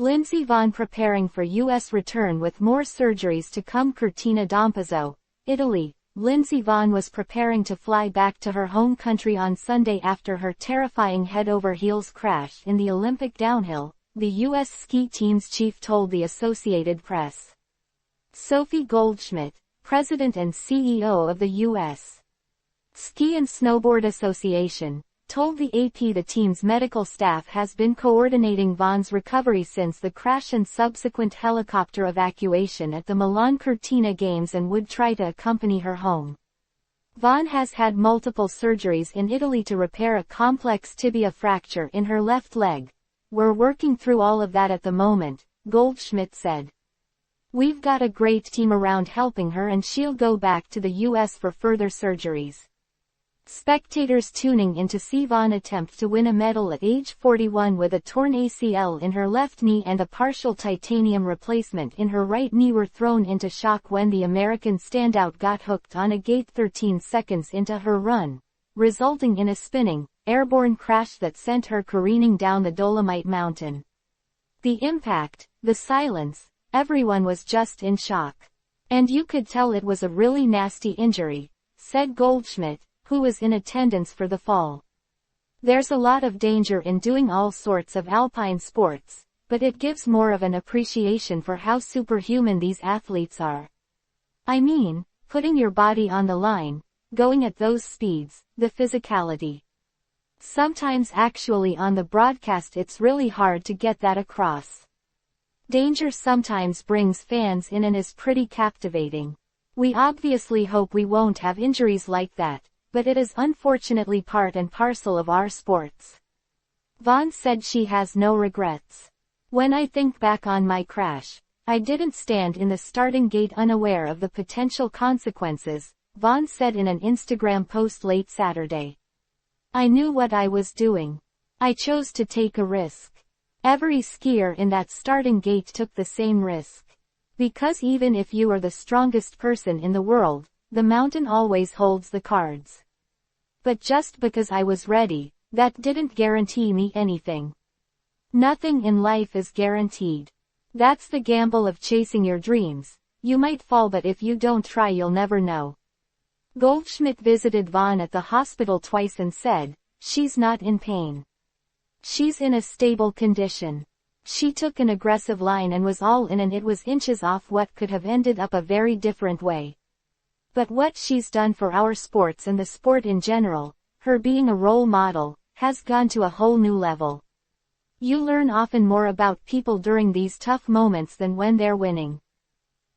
Lindsey Vonn preparing for U.S. return with more surgeries to come. Cortina d'Ampezzo, Italy. Lindsey Vonn was preparing to fly back to her home country on Sunday after her terrifying head-over-heels crash in the Olympic downhill, the U.S. ski team's chief told the Associated Press. Sophie Goldschmidt, president and CEO of the U.S. Ski and Snowboard Association, told the AP the team's medical staff has been coordinating Vonn's recovery since the crash and subsequent helicopter evacuation at the Milan Cortina Games and would try to accompany her home. Vonn has had multiple surgeries in Italy to repair a complex tibia fracture in her left leg. We're working through all of that at the moment, Goldschmidt said. We've got a great team around helping her and she'll go back to the US for further surgeries. Spectators tuning in to see Vonn attempt to win a medal at age 41 with a torn ACL in her left knee and a partial titanium replacement in her right knee were thrown into shock when the American standout got hooked on a gate 13 seconds into her run, resulting in a spinning, airborne crash that sent her careening down the Dolomite Mountain. The impact, the silence, everyone was just in shock. And you could tell it was a really nasty injury, said Goldschmidt, who was in attendance for the fall. There's a lot of danger in doing all sorts of alpine sports, but it gives more of an appreciation for how superhuman these athletes are. I mean, putting your body on the line, going at those speeds, the physicality. Sometimes actually on the broadcast it's really hard to get that across. Danger sometimes brings fans in and is pretty captivating. We obviously hope we won't have injuries like that, but it is unfortunately part and parcel of our sports. Vonn said she has no regrets. When I think back on my crash, I didn't stand in the starting gate unaware of the potential consequences, Vonn said in an Instagram post late Saturday. I knew what I was doing. I chose to take a risk. Every skier in that starting gate took the same risk. Because even if you are the strongest person in the world, the mountain always holds the cards. But just because I was ready, that didn't guarantee me anything. Nothing in life is guaranteed. That's the gamble of chasing your dreams. You might fall, but if you don't try you'll never know. Goldschmidt visited Vonn at the hospital twice and said, she's not in pain. She's in a stable condition. She took an aggressive line and was all in, and it was inches off what could have ended up a very different way. But what she's done for our sports and the sport in general, her being a role model, has gone to a whole new level. You learn often more about people during these tough moments than when they're winning.